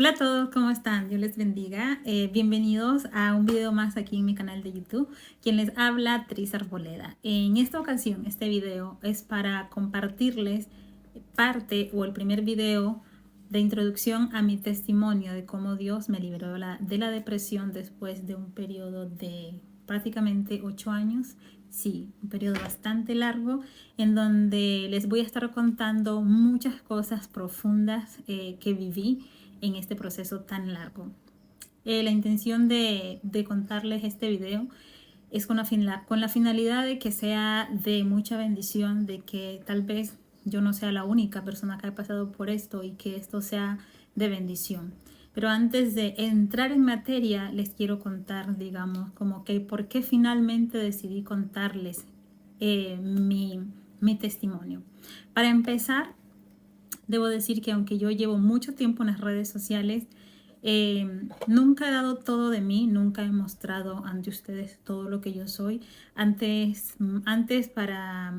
Hola a todos, ¿cómo están? Dios les bendiga. Bienvenidos a un video más aquí en mi canal de YouTube. Quien les habla, Tris Arboleda. En esta ocasión, este video es para compartirles parte o el primer video de introducción a mi testimonio de cómo Dios me liberó de la depresión después de un periodo de prácticamente 8 años. Sí, un periodo bastante largo en donde les voy a estar contando muchas cosas profundas que viví en este proceso tan largo. La intención de contarles este video es con la finalidad de que sea de mucha bendición, de que tal vez yo no sea la única persona que ha pasado por esto y que esto sea de bendición. Pero antes de entrar en materia, les quiero contar, digamos, como que por qué finalmente decidí contarles mi testimonio. Para empezar, debo decir que aunque yo llevo mucho tiempo en las redes sociales, nunca he dado todo de mí, nunca he mostrado ante ustedes todo lo que yo soy. Antes para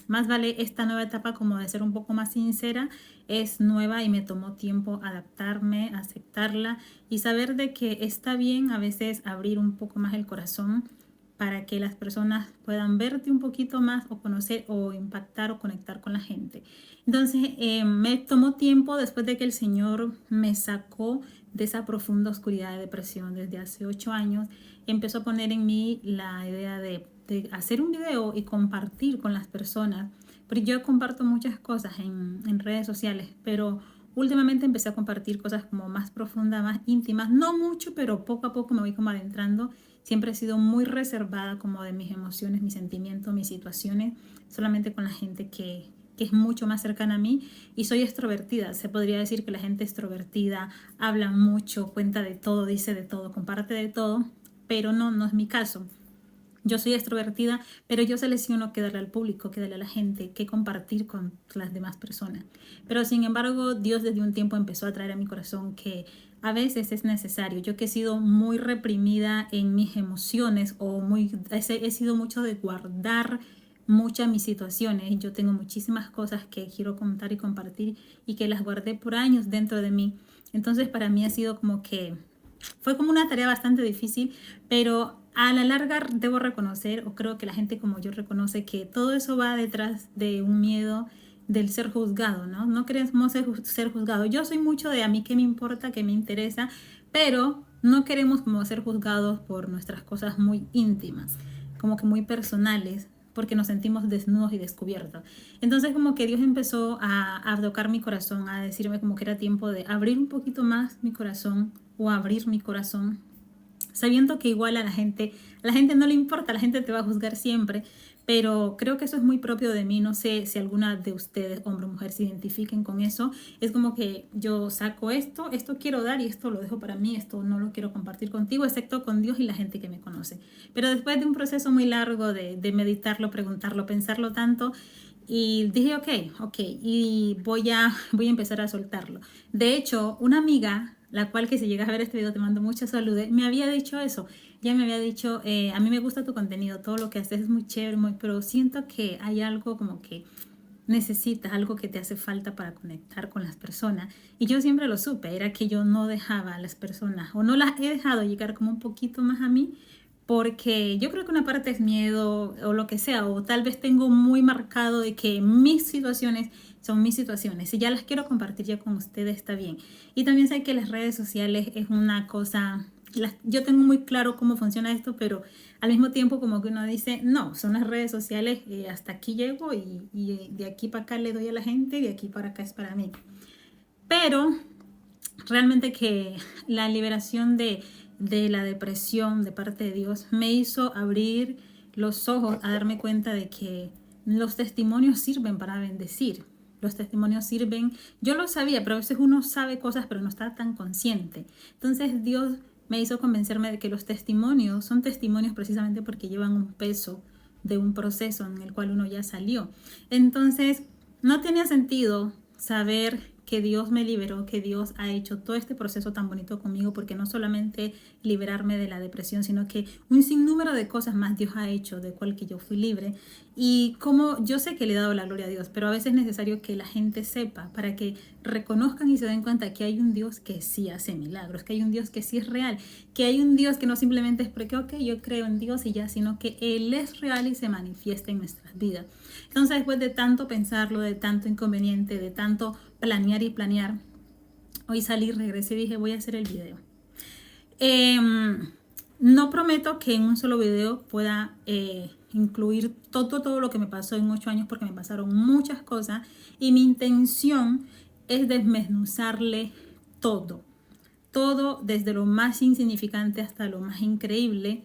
más vale esta nueva etapa como de ser un poco más sincera, es nueva y me tomó tiempo adaptarme, aceptarla y saber de que está bien a veces abrir un poco más el corazón para que las personas puedan verte un poquito más o conocer o impactar o conectar con la gente. Entonces me tomó tiempo después de que el Señor me sacó de esa profunda oscuridad de depresión desde hace 8 años. Empezó a poner en mí la idea de hacer un video y compartir con las personas. Pero yo comparto muchas cosas en redes sociales, pero últimamente empecé a compartir cosas como más profundas, más íntimas. No mucho, pero poco a poco me voy como adentrando. Siempre he sido muy reservada como de mis emociones, mis sentimientos, mis situaciones, solamente con la gente que es mucho más cercana a mí, y soy extrovertida. Se podría decir que la gente extrovertida habla mucho, cuenta de todo, dice de todo, comparte de todo, pero no es mi caso. Yo soy extrovertida, pero yo selecciono qué darle al público, qué darle a la gente, qué compartir con las demás personas. Pero sin embargo, Dios desde un tiempo empezó a traer a mi corazón que a veces es necesario. Yo que he sido muy reprimida en mis emociones o he sido mucho de guardar muchas mis situaciones. Yo tengo muchísimas cosas que quiero contar y compartir y que las guardé por años dentro de mí. Entonces para mí ha sido como que fue como una tarea bastante difícil, pero a la larga debo reconocer, o creo que la gente como yo reconoce, que todo eso va detrás de un miedo del ser juzgado, ¿no? No queremos ser juzgados. Yo soy mucho de a mí qué me importa, qué me interesa, pero no queremos como ser juzgados por nuestras cosas muy íntimas, como que muy personales, porque nos sentimos desnudos y descubiertos. Entonces como que Dios empezó a tocar mi corazón, a decirme como que era tiempo de abrir un poquito más mi corazón o abrir mi corazón, sabiendo que igual a la gente no le importa, la gente te va a juzgar siempre, pero creo que eso es muy propio de mí. No sé si alguna de ustedes, hombre o mujer, se identifiquen con eso. Es como que yo saco esto quiero dar y esto lo dejo para mí, esto no lo quiero compartir contigo, excepto con Dios y la gente que me conoce. Pero después de un proceso muy largo de meditarlo, preguntarlo, pensarlo tanto, y dije, ok, y voy a empezar a soltarlo. De hecho, una amiga, la cual que si llegas a ver este video te mando mucha salud, me había dicho eso. Ya me había dicho, a mí me gusta tu contenido, todo lo que haces es muy chévere, pero siento que hay algo como que necesitas, algo que te hace falta para conectar con las personas. Y yo siempre lo supe, era que yo no dejaba a las personas, o no las he dejado llegar como un poquito más a mí, porque yo creo que una parte es miedo o lo que sea, o tal vez tengo muy marcado de que mis situaciones son mis situaciones. Si ya las quiero compartir ya con ustedes, está bien. Y también sé que las redes sociales es una cosa, yo tengo muy claro cómo funciona esto, pero al mismo tiempo como que uno dice, no, son las redes sociales, hasta aquí llego y de aquí para acá le doy a la gente y de aquí para acá es para mí. Pero realmente que la liberación de la depresión de parte de Dios me hizo abrir los ojos a darme cuenta de que los testimonios sirven para bendecir. Los testimonios sirven, yo lo sabía, pero a veces uno sabe cosas pero no está tan consciente. Entonces Dios me hizo convencerme de que los testimonios son testimonios precisamente porque llevan un peso de un proceso en el cual uno ya salió. Entonces no tenía sentido saber que Dios me liberó, que Dios ha hecho todo este proceso tan bonito conmigo, porque no solamente liberarme de la depresión, sino que un sinnúmero de cosas más Dios ha hecho, de cual que yo fui libre. Y como yo sé que le he dado la gloria a Dios, pero a veces es necesario que la gente sepa para que reconozcan y se den cuenta que hay un Dios que sí hace milagros, que hay un Dios que sí es real, que hay un Dios que no simplemente es porque, ok, yo creo en Dios y ya, sino que Él es real y se manifiesta en nuestras vidas. Entonces, después de tanto pensarlo, de tanto inconveniente, de tanto planear y planear, hoy salí, regresé y dije, voy a hacer el video. No prometo que en un solo video pueda incluir todo lo que me pasó en 8 años, porque me pasaron muchas cosas y mi intención es desmenuzarle todo desde lo más insignificante hasta lo más increíble,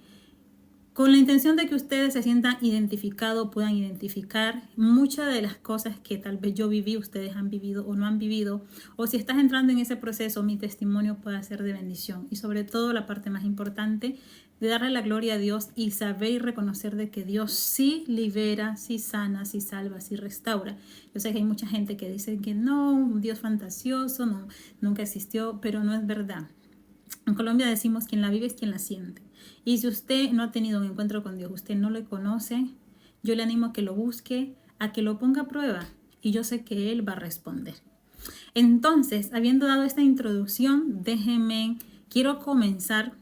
con la intención de que ustedes se sientan identificados, puedan identificar muchas de las cosas que tal vez yo viví, ustedes han vivido o no han vivido, o si estás entrando en ese proceso, mi testimonio pueda ser de bendición. Y sobre todo la parte más importante, de darle la gloria a Dios y saber y reconocer de que Dios sí libera, sí sana, sí salva, sí restaura. Yo sé que hay mucha gente que dice que no, un Dios fantasioso, no, nunca existió, pero no es verdad. En Colombia decimos quien la vive es quien la siente. Y si usted no ha tenido un encuentro con Dios, usted no le conoce, yo le animo a que lo busque, a que lo ponga a prueba. Y yo sé que Él va a responder. Entonces, habiendo dado esta introducción, quiero comenzar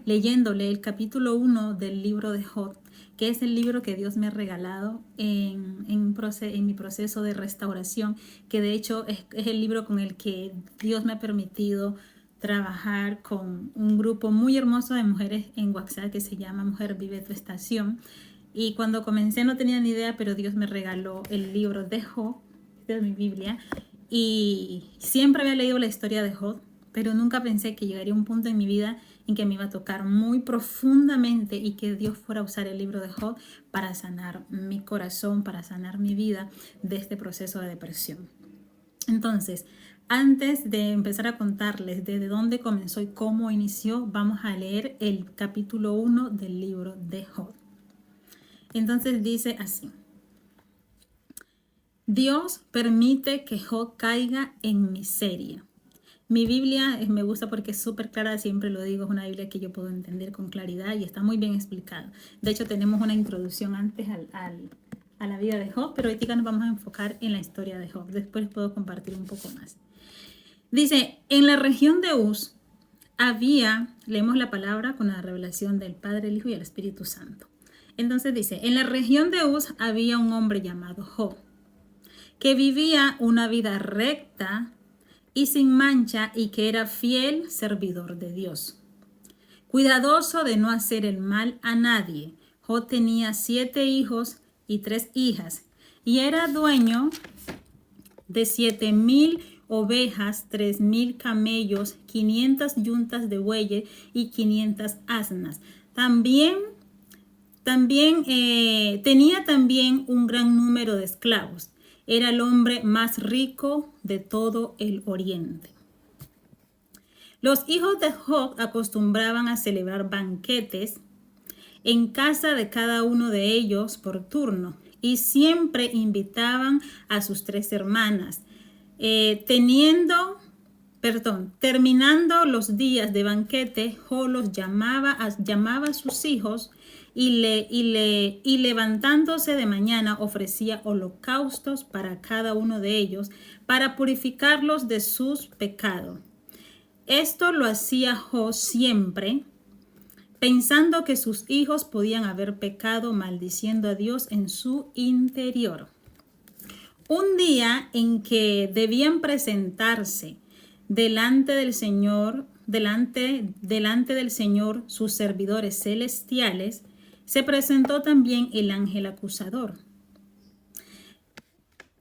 leyéndole el capítulo 1 del libro de Job, que es el libro que Dios me ha regalado en mi proceso de restauración, que de hecho es el libro con el que Dios me ha permitido trabajar con un grupo muy hermoso de mujeres en WhatsApp que se llama Mujer Vive Tu Estación. Y cuando comencé no tenía ni idea, pero Dios me regaló el libro de Job, de mi Biblia, y siempre había leído la historia de Job, pero nunca pensé que llegaría un punto en mi vida en que me iba a tocar muy profundamente y que Dios fuera a usar el libro de Job para sanar mi corazón, para sanar mi vida de este proceso de depresión. Entonces, antes de empezar a contarles desde dónde comenzó y cómo inició, vamos a leer el capítulo 1 del libro de Job. Entonces dice así: Dios permite que Job caiga en miseria. Mi Biblia me gusta porque es súper clara, siempre lo digo, es una Biblia que yo puedo entender con claridad y está muy bien explicada. De hecho, tenemos una introducción antes a la vida de Job, pero ahorita nos vamos a enfocar en la historia de Job. Después puedo compartir un poco más. Dice, en la región de Uz leemos la palabra con la revelación del Padre, el Hijo y el Espíritu Santo. Entonces dice, en la región de Uz había un hombre llamado Job, que vivía una vida recta y sin mancha, y que era fiel servidor de Dios, cuidadoso de no hacer el mal a nadie. Job tenía 7 hijos y 3 hijas, y era dueño de 7,000 ovejas, 3,000 camellos, 500 yuntas de bueyes y 500 asnas. Tenía también un gran número de esclavos. Era el hombre más rico de todo el oriente. Los hijos de Job acostumbraban a celebrar banquetes en casa de cada uno de ellos por turno, y siempre invitaban a sus 3 hermanas. Terminando los días de banquete, Job los llamaba a sus hijos y levantándose de mañana ofrecía holocaustos para cada uno de ellos para purificarlos de sus pecados. Esto lo hacía Job siempre, pensando que sus hijos podían haber pecado, maldiciendo a Dios en su interior. Un día en que debían presentarse delante del Señor sus servidores celestiales, se presentó también el ángel acusador.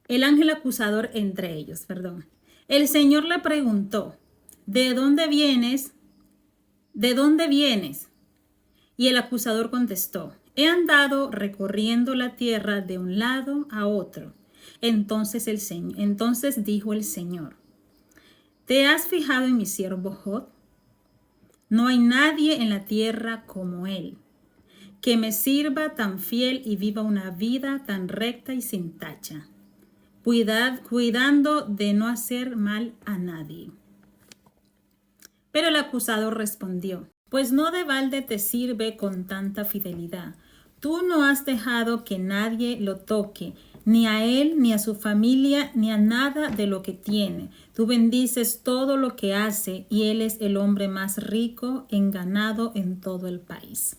El ángel acusador entre ellos, perdón. El Señor le preguntó, ¿de dónde vienes? ¿De dónde vienes? Y el acusador contestó, he andado recorriendo la tierra de un lado a otro. Entonces dijo el Señor, ¿te has fijado en mi siervo Job? No hay nadie en la tierra como él, que me sirva tan fiel y viva una vida tan recta y sin tacha. cuidando de no hacer mal a nadie. Pero el acusador respondió: pues no de balde te sirve con tanta fidelidad. Tú no has dejado que nadie lo toque, ni a él, ni a su familia, ni a nada de lo que tiene. Tú bendices todo lo que hace, y él es el hombre más rico en ganado en todo el país.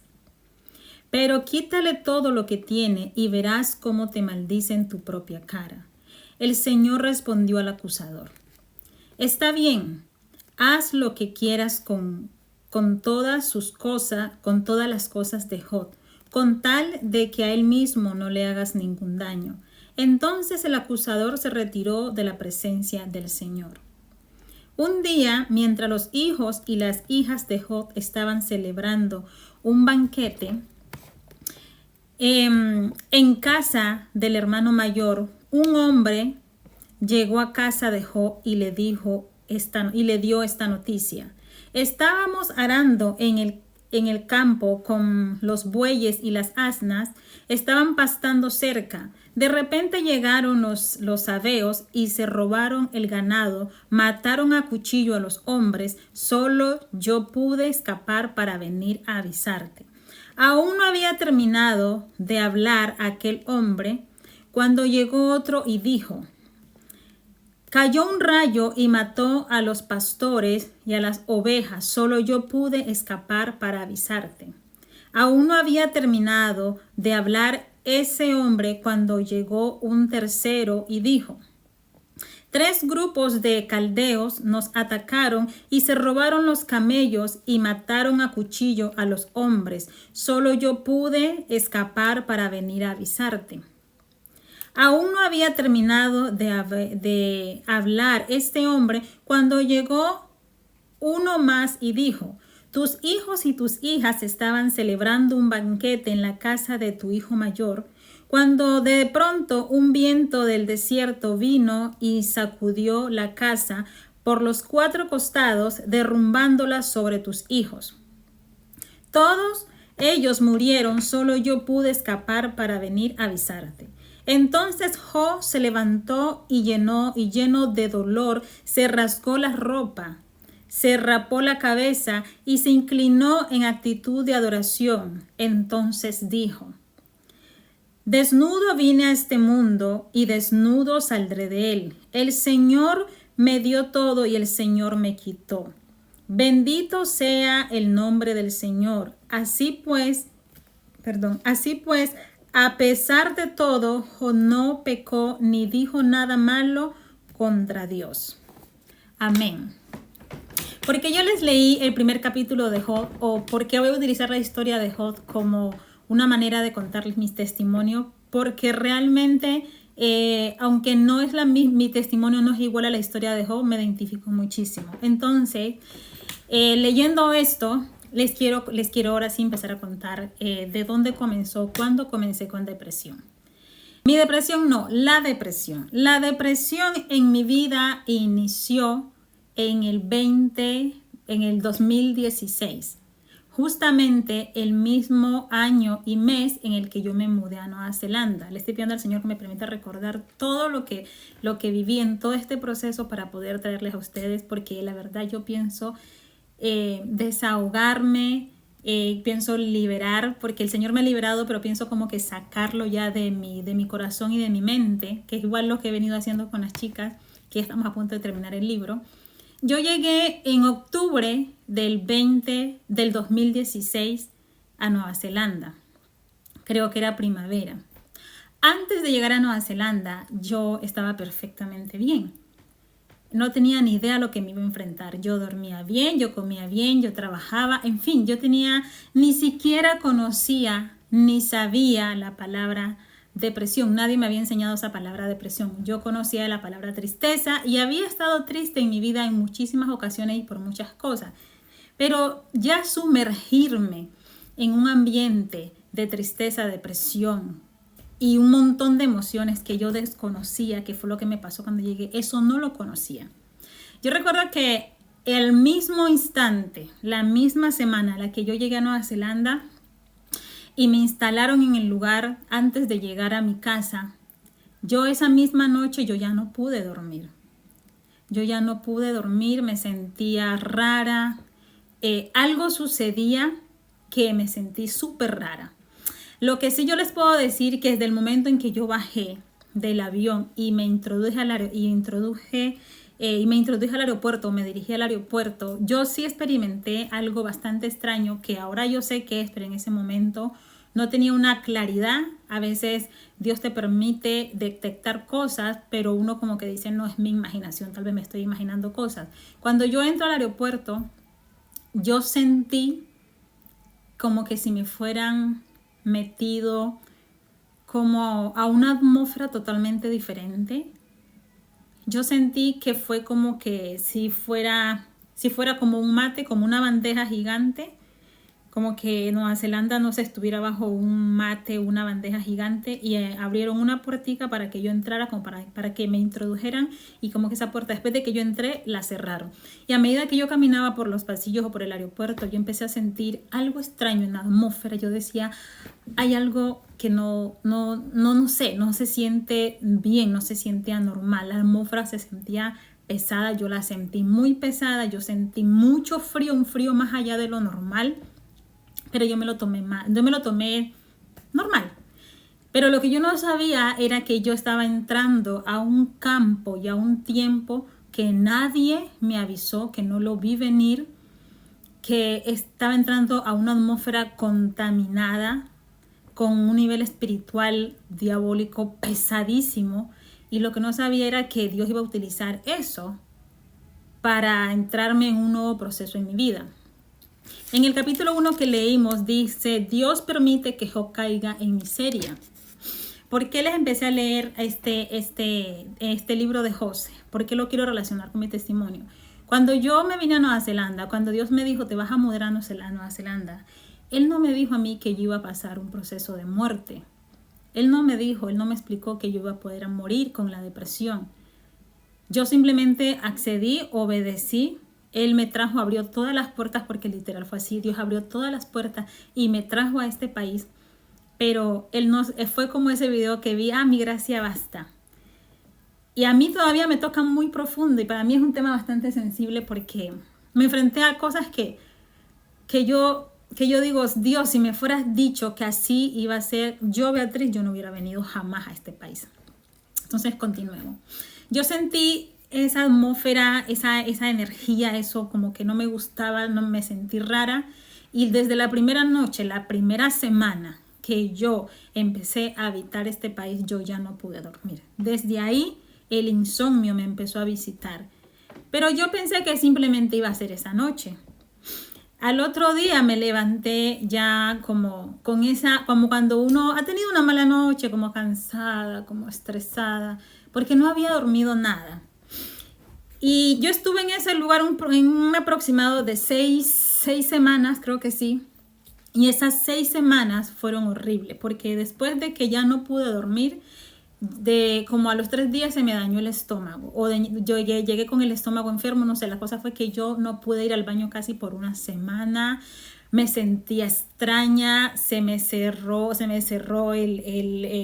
Pero quítale todo lo que tiene, y verás cómo te maldice en tu propia cara. El Señor respondió al acusador: está bien, haz lo que quieras con todas las cosas de Job, con tal de que a él mismo no le hagas ningún daño. Entonces el acusador se retiró de la presencia del Señor. Un día, mientras los hijos y las hijas de Job estaban celebrando un banquete en casa del hermano mayor, un hombre llegó a casa de Job y le dio esta noticia: estábamos arando en el campo con los bueyes, y las asnas estaban pastando cerca. De repente llegaron los sabeos y se robaron el ganado, mataron a cuchillo a los hombres. Solo yo pude escapar para venir a avisarte. Aún no había terminado de hablar aquel hombre cuando llegó otro y dijo: cayó un rayo y mató a los pastores y a las ovejas. Solo yo pude escapar para avisarte. Aún no había terminado de hablar ese hombre cuando llegó un tercero y dijo: 3 grupos de caldeos nos atacaron y se robaron los camellos y mataron a cuchillo a los hombres. Solo yo pude escapar para venir a avisarte. Aún no había terminado de hablar este hombre cuando llegó uno más y dijo: tus hijos y tus hijas estaban celebrando un banquete en la casa de tu hijo mayor, cuando de pronto un viento del desierto vino y sacudió la casa por los 4 costados, derrumbándola sobre tus hijos. Todos ellos murieron, solo yo pude escapar para venir a avisarte. Entonces Job se levantó y lleno de dolor, se rasgó la ropa, se rapó la cabeza y se inclinó en actitud de adoración. Entonces dijo: desnudo vine a este mundo y desnudo saldré de él. El Señor me dio todo y el Señor me quitó. Bendito sea el nombre del Señor. Así pues, a pesar de todo, Job no pecó ni dijo nada malo contra Dios. Amén. Porque yo les leí el primer capítulo de Job, o porque voy a utilizar la historia de Job como una manera de contarles mis testimonios, porque realmente, aunque no es mi testimonio no es igual a la historia de Job, me identifico muchísimo. Entonces, leyendo esto, les quiero ahora sí empezar a contar de dónde comenzó, cuándo comencé con depresión. La depresión. La depresión en mi vida inició en el 2016. Justamente el mismo año y mes en el que yo me mudé a Nueva Zelanda. Le estoy pidiendo al Señor que me permita recordar todo lo que viví en todo este proceso para poder traerles a ustedes, porque la verdad yo pienso desahogarme, pienso liberar, porque el Señor me ha liberado, pero pienso como que sacarlo ya de mi corazón y de mi mente, que es igual lo que he venido haciendo con las chicas, que estamos a punto de terminar el libro. Yo llegué en octubre del 2016 a Nueva Zelanda. Creo que era primavera. Antes de llegar a Nueva Zelanda, yo estaba perfectamente bien. No tenía ni idea a lo que me iba a enfrentar. Yo dormía bien, yo comía bien, yo trabajaba. En fin, ni siquiera conocía ni sabía la palabra depresión. Nadie me había enseñado esa palabra depresión. Yo conocía la palabra tristeza y había estado triste en mi vida en muchísimas ocasiones y por muchas cosas. Pero ya sumergirme en un ambiente de tristeza, depresión y un montón de emociones que yo desconocía, que fue lo que me pasó cuando llegué, eso no lo conocía. Yo recuerdo que el mismo instante, la misma semana a la que yo llegué a Nueva Zelanda y me instalaron en el lugar antes de llegar a mi casa, Yo esa misma noche yo ya no pude dormir. Yo ya no pude dormir, me sentía rara. Algo sucedía que me sentí súper rara. Lo que sí yo les puedo decir que desde el momento en que yo bajé del avión y me introduje al aeropuerto, me dirigí al aeropuerto, yo sí experimenté algo bastante extraño que ahora yo sé qué es, pero en ese momento no tenía una claridad. A veces Dios te permite detectar cosas, pero uno como que dice, no es mi imaginación, tal vez me estoy imaginando cosas. Cuando yo entro al aeropuerto, yo sentí como que si me fueran metido como a una atmósfera totalmente diferente. Yo sentí que fue como que si fuera como un mate, como una bandeja gigante, como que Nueva Zelanda no se estuviera bajo un mate, una bandeja gigante, y abrieron una puertica para que yo entrara, como para que me introdujeran, y como que esa puerta, después de que yo entré, la cerraron. Y a medida que yo caminaba por los pasillos o por el aeropuerto, yo empecé a sentir algo extraño en la atmósfera. Yo decía, hay algo que no sé, no se siente bien, no se siente anormal. La atmósfera se sentía pesada, yo la sentí muy pesada, yo sentí mucho frío, un frío más allá de lo normal. Pero yo me lo tomé normal. Pero lo que yo no sabía era que yo estaba entrando a un campo y a un tiempo que nadie me avisó, que no lo vi venir, que estaba entrando a una atmósfera contaminada, con un nivel espiritual diabólico pesadísimo. Y lo que no sabía era que Dios iba a utilizar eso para entrarme en un nuevo proceso en mi vida. En el capítulo 1 que leímos dice, Dios permite que Job caiga en miseria. ¿Por qué les empecé a leer este libro de José? ¿Por qué lo quiero relacionar con mi testimonio? Cuando yo me vine a Nueva Zelanda, cuando Dios me dijo, te vas a mudar a Nueva Zelanda, Él no me dijo a mí que yo iba a pasar un proceso de muerte. Él no me explicó que yo iba a poder morir con la depresión. Yo simplemente accedí, obedecí. Él me trajo, abrió todas las puertas, porque literal fue así. Dios abrió todas las puertas y me trajo a este país. Pero Él no fue como ese video que vi, mi gracia basta. Y a mí todavía me toca muy profundo, y para mí es un tema bastante sensible, porque me enfrenté a cosas que yo digo, Dios, si me fueras dicho que así iba a ser, yo, Beatriz, yo no hubiera venido jamás a este país. Entonces, continuemos. Yo sentí esa atmósfera, esa energía, eso como que no me gustaba, no me sentí rara. Y desde la primera noche, la primera semana que yo empecé a habitar este país, yo ya no pude dormir. Desde ahí, el insomnio me empezó a visitar. Pero yo pensé que simplemente iba a ser esa noche. Al otro día me levanté ya como cuando uno ha tenido una mala noche, como cansada, como estresada, porque no había dormido nada. Y yo estuve en ese lugar en un aproximado de 6 semanas, creo que sí. Y esas 6 semanas fueron horribles, porque después de que ya no pude dormir, como a los 3 días se me dañó el estómago, yo llegué con el estómago enfermo, no sé, la cosa fue que yo no pude ir al baño casi por una semana. Me sentía extraña, se me cerró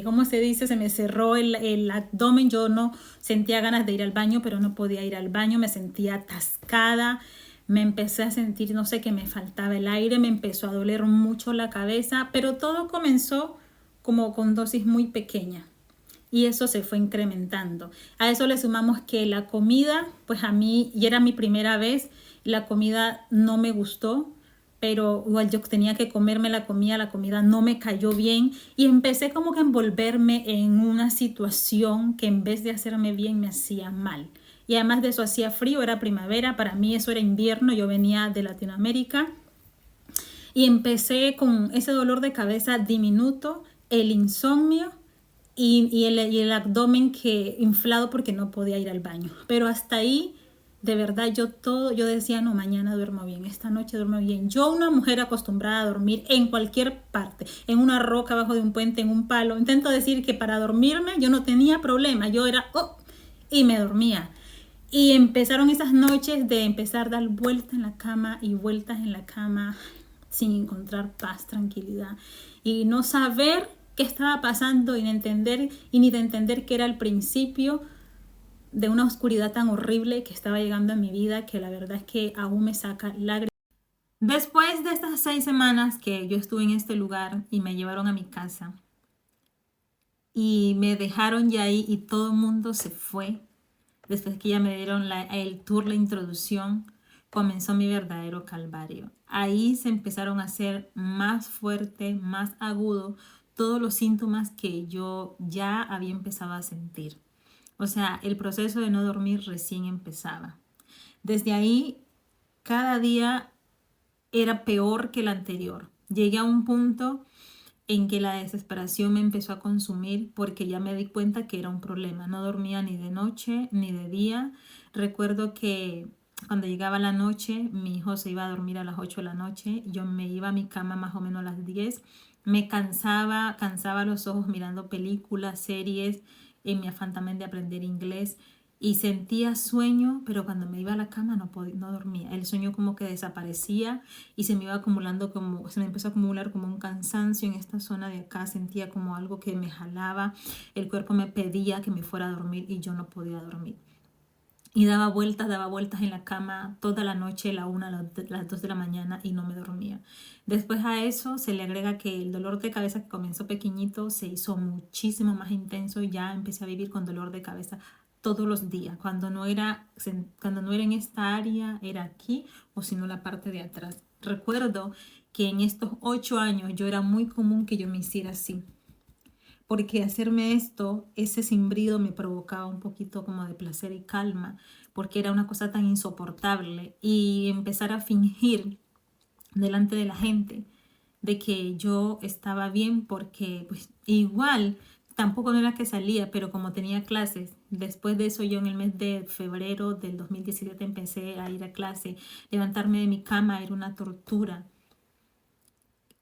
¿cómo se dice? Se me cerró el abdomen. Yo no sentía ganas de ir al baño, pero no podía ir al baño, me sentía atascada. Me empecé a sentir, no sé, que me faltaba el aire, me empezó a doler mucho la cabeza, pero todo comenzó como con dosis muy pequeñas. Y eso se fue incrementando. A eso le sumamos que la comida, pues a mí, y era mi primera vez, la comida no me gustó, pero igual yo tenía que comerme la comida no me cayó bien, y empecé como que a envolverme en una situación que en vez de hacerme bien me hacía mal. Y además de eso hacía frío, era primavera, para mí eso era invierno, yo venía de Latinoamérica, y empecé con ese dolor de cabeza diminuto, el insomnio, y el abdomen inflado porque no podía ir al baño. Pero hasta ahí, de verdad, yo decía, no, mañana duermo bien, esta noche duermo bien. Yo, una mujer acostumbrada a dormir en cualquier parte, en una roca, abajo de un puente, en un palo. Intento decir que para dormirme yo no tenía problema, yo era, y me dormía. Y empezaron esas noches de empezar a dar vueltas en la cama y vueltas en la cama sin encontrar paz, tranquilidad. Y no saber qué estaba pasando y ni de entender que era el principio de una oscuridad tan horrible que estaba llegando a mi vida, que la verdad es que aún me saca lágrimas. Después de estas 6 semanas que yo estuve en este lugar y me llevaron a mi casa y me dejaron ya ahí y todo el mundo se fue, después que ya me dieron el tour, la introducción, comenzó mi verdadero calvario. Ahí se empezaron a hacer más fuerte, más agudo todos los síntomas que yo ya había empezado a sentir. O sea, el proceso de no dormir recién empezaba. Desde ahí, cada día era peor que el anterior. Llegué a un punto en que la desesperación me empezó a consumir porque ya me di cuenta que era un problema. No dormía ni de noche ni de día. Recuerdo que cuando llegaba la noche, mi hijo se iba a dormir a las 8 de la noche, yo me iba a mi cama más o menos a las 10. Me cansaba los ojos mirando películas, series, en mi afán también de aprender inglés. Y sentía sueño, pero cuando me iba a la cama no dormía. El sueño como que desaparecía y se me iba acumulando se me empezó a acumular como un cansancio en esta zona de acá. Sentía como algo que me jalaba. El cuerpo me pedía que me fuera a dormir y yo no podía dormir. Y daba vueltas en la cama toda la noche, la 1, las 2 de la mañana y no me dormía. Después a eso se le agrega que el dolor de cabeza que comenzó pequeñito se hizo muchísimo más intenso y ya empecé a vivir con dolor de cabeza todos los días. Cuando no era en esta área, era aquí o si no la parte de atrás. Recuerdo que en estos 8 años yo era muy común que yo me hiciera así porque hacerme esto, ese cimbrido me provocaba un poquito como de placer y calma, porque era una cosa tan insoportable y empezar a fingir delante de la gente de que yo estaba bien porque pues igual tampoco no era que salía, pero como tenía clases, después de eso yo en el mes de febrero del 2017 empecé a ir a clase, levantarme de mi cama era una tortura.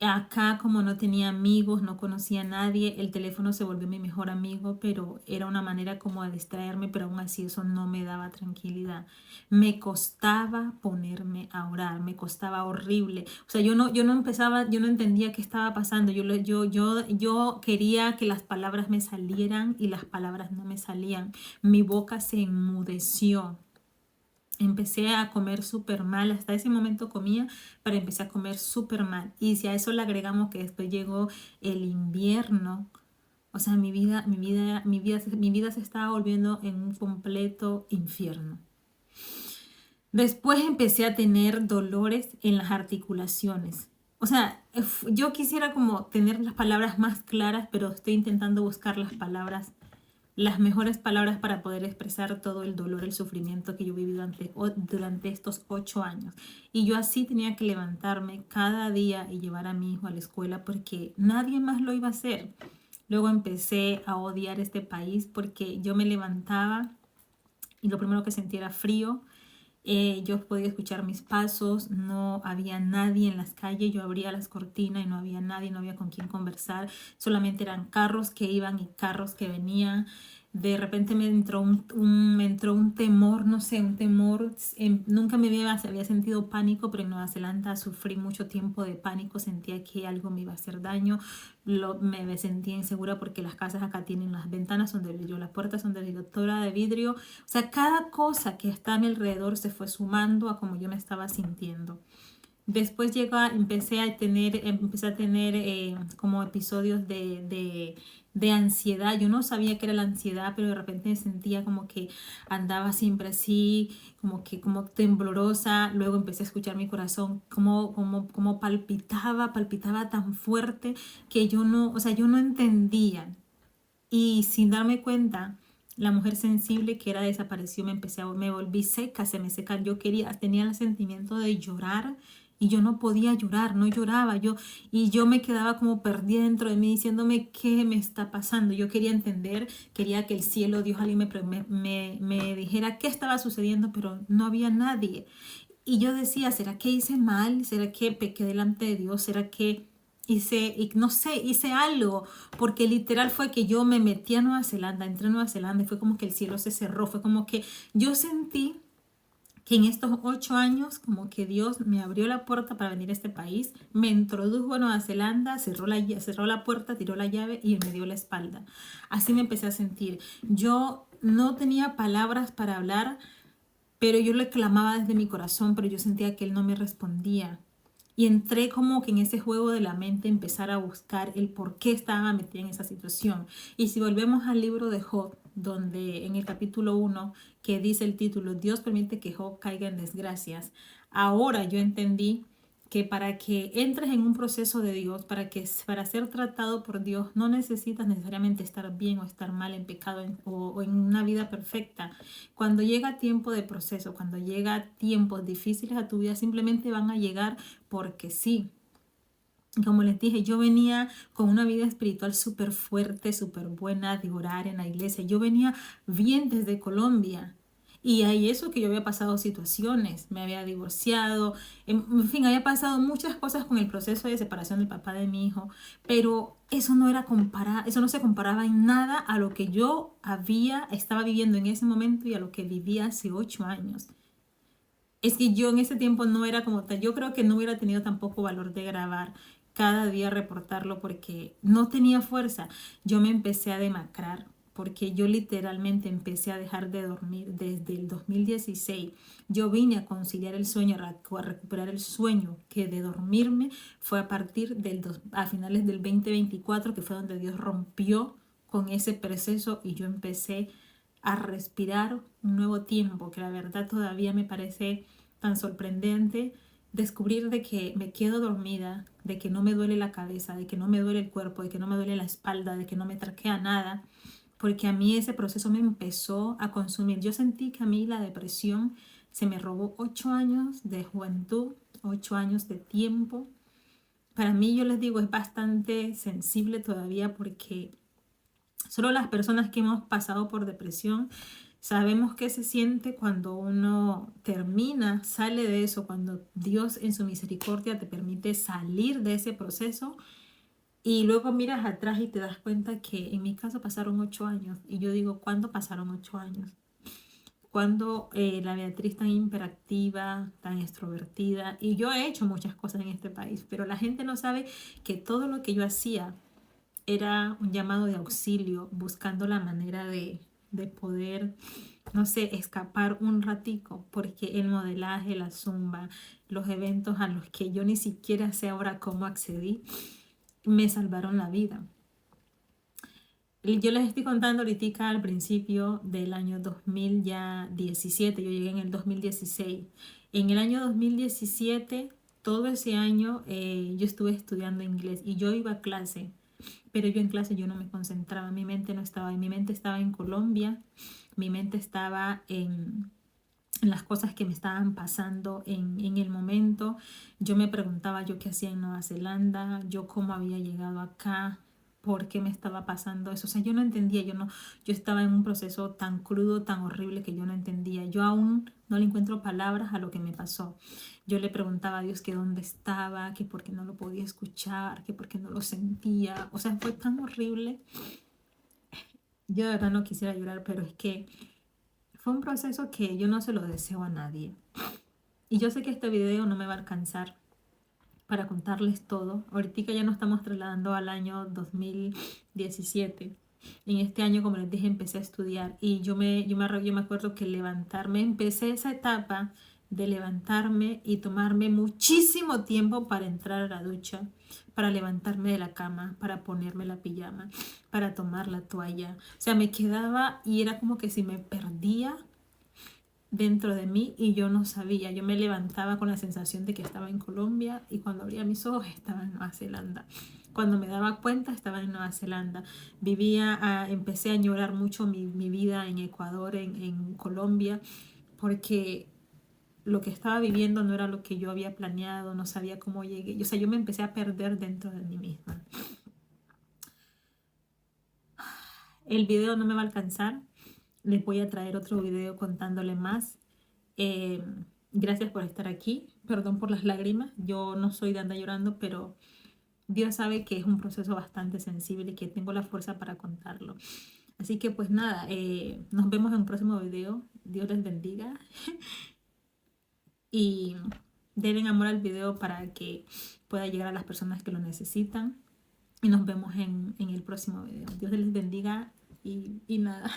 Acá como no tenía amigos, no conocía a nadie, el teléfono se volvió mi mejor amigo, pero era una manera como de distraerme, pero aún así eso no me daba tranquilidad. Me costaba ponerme a orar, me costaba horrible. O sea, yo no empezaba, yo no entendía qué estaba pasando. Yo quería que las palabras me salieran y las palabras no me salían. Mi boca se enmudeció. Empecé a comer súper mal, hasta ese momento comía, pero empecé a comer súper mal. Y si a eso le agregamos que después llegó el invierno, o sea, mi vida se estaba volviendo en un completo infierno. Después empecé a tener dolores en las articulaciones. O sea, yo quisiera como tener las palabras más claras, pero estoy intentando buscar las mejores palabras para poder expresar todo el dolor, el sufrimiento que yo viví durante estos 8 años. Y yo así tenía que levantarme cada día y llevar a mi hijo a la escuela porque nadie más lo iba a hacer. Luego empecé a odiar este país porque yo me levantaba y lo primero que sentía era frío. Yo podía escuchar mis pasos, no había nadie en las calles, yo abría las cortinas y no había nadie, no había con quién conversar, solamente eran carros que iban y carros que venían. De repente me entró un temor, no sé, un temor. Nunca había sentido pánico, pero en Nueva Zelanda sufrí mucho tiempo de pánico, sentía que algo me iba a hacer daño, me sentía insegura porque las casas acá tienen las ventanas son de vidrio, las puertas son de vidrio, toda de vidrio. O sea, cada cosa que está a mi alrededor se fue sumando a como yo me estaba sintiendo. Después empecé a tener como episodios de ansiedad. Yo no sabía qué era la ansiedad, pero de repente me sentía como que andaba siempre así, como temblorosa. Luego empecé a escuchar mi corazón como palpitaba tan fuerte que o sea, yo no entendía. Y sin darme cuenta, la mujer sensible que era desapareció, me volví seca, se me seca. Tenía el sentimiento de llorar y yo no podía llorar, no lloraba y yo me quedaba como perdida dentro de mí diciéndome qué me está pasando. Yo quería entender, quería que el cielo, Dios, alguien me dijera qué estaba sucediendo, pero no había nadie. Y yo decía, ¿será que hice mal? ¿Será que pequé delante de Dios? ¿Será que no sé, hice algo? Porque literal fue que yo me metí a Nueva Zelanda, entré a Nueva Zelanda y fue como que el cielo se cerró, fue como que yo sentí que en estos 8 años como que Dios me abrió la puerta para venir a este país, me introdujo a Nueva Zelanda, cerró la puerta, tiró la llave y me dio la espalda. Así me empecé a sentir. Yo no tenía palabras para hablar, pero yo le clamaba desde mi corazón, pero yo sentía que él no me respondía. Y entré como que en ese juego de la mente empezar a buscar el por qué estaba metida en esa situación. Y si volvemos al libro de Job, donde en el capítulo 1, que dice el título, Dios permite que Job caiga en desgracias. Ahora yo entendí que para que entres en un proceso de Dios, para ser tratado por Dios, no necesitas necesariamente estar bien o estar mal en pecado o en una vida perfecta. Cuando llega tiempo de proceso, cuando llega tiempos difíciles a tu vida, simplemente van a llegar porque sí. Como les dije, yo venía con una vida espiritual súper fuerte, súper buena, de orar en la iglesia. Yo venía bien desde Colombia. Y hay eso que yo había pasado situaciones, me había divorciado, en fin, había pasado muchas cosas con el proceso de separación del papá de mi hijo, pero eso no era eso no se comparaba en nada a lo que yo estaba viviendo en ese momento y a lo que vivía hace 8 años. Es que yo en ese tiempo no era como tal, yo creo que no hubiera tenido tampoco valor de grabar cada día, reportarlo, porque no tenía fuerza. Yo me empecé a demacrar, porque yo literalmente empecé a dejar de dormir desde el 2016. Yo vine a conciliar el sueño, a recuperar el sueño, que de dormirme fue a partir a finales del 2024, que fue donde Dios rompió con ese proceso y yo empecé a respirar un nuevo tiempo, que la verdad todavía me parece tan sorprendente descubrir de que me quedo dormida, de que no me duele la cabeza, de que no me duele el cuerpo, de que no me duele la espalda, de que no me traquea nada, porque a mí ese proceso me empezó a consumir. Yo sentí que a mí la depresión se me robó 8 años de juventud, 8 años de tiempo. Para mí, yo les digo, es bastante sensible todavía porque solo las personas que hemos pasado por depresión sabemos qué se siente cuando uno termina, sale de eso, cuando Dios en su misericordia te permite salir de ese proceso y luego miras atrás y te das cuenta que en mi caso pasaron 8 años. Y yo digo, ¿cuándo pasaron 8 años? Cuando la Beatriz tan hiperactiva, tan extrovertida, y yo he hecho muchas cosas en este país, pero la gente no sabe que todo lo que yo hacía era un llamado de auxilio, buscando la manera de poder, no sé, escapar un ratico, porque el modelaje, la zumba, los eventos a los que yo ni siquiera sé ahora cómo accedí, me salvaron la vida. Y yo les estoy contando ahorita al principio del año 2017, yo llegué en el 2016. En el año 2017, todo ese año, yo estuve estudiando inglés y yo iba a clase, pero yo en clase yo no me concentraba, mi mente no estaba, mi mente estaba en Colombia, mi mente estaba en las cosas que me estaban pasando en el momento. Yo me preguntaba yo qué hacía en Nueva Zelanda, yo cómo había llegado acá, por qué me estaba pasando eso. O sea, yo no entendía, yo estaba en un proceso tan crudo, tan horrible que yo no entendía. Yo aún no le encuentro palabras a lo que me pasó. Yo le preguntaba a Dios que dónde estaba, que por qué no lo podía escuchar, que por qué no lo sentía. O sea, fue tan horrible. Yo de verdad no quisiera llorar, pero es que fue un proceso que yo no se lo deseo a nadie. Y yo sé que este video no me va a alcanzar para contarles todo. Ahorita ya nos estamos trasladando al año 2017. En este año, como les dije, empecé a estudiar y yo me acuerdo que empecé esa etapa de levantarme y tomarme muchísimo tiempo para entrar a la ducha, para levantarme de la cama, para ponerme la pijama, para tomar la toalla. O sea, me quedaba y era como que si me perdía dentro de mí y yo no sabía. Yo me levantaba con la sensación de que estaba en Colombia y cuando abría mis ojos estaba en Nueva Zelanda. Cuando me daba cuenta estaba en Nueva Zelanda. Empecé a añorar mucho mi vida en Ecuador, en Colombia, porque lo que estaba viviendo no era lo que yo había planeado, no sabía cómo llegué. O sea, yo me empecé a perder dentro de mí misma. El video no me va a alcanzar. Les voy a traer otro video contándole más. Eh, Gracias por estar aquí. Perdón por las lágrimas. Yo no soy de andar llorando, pero Dios sabe que es un proceso bastante sensible y que tengo la fuerza para contarlo. Así que pues nada, nos vemos en un próximo video. Dios les bendiga. y denle amor al video para que pueda llegar a las personas que lo necesitan. Y nos vemos en el próximo video. Dios les bendiga y nada.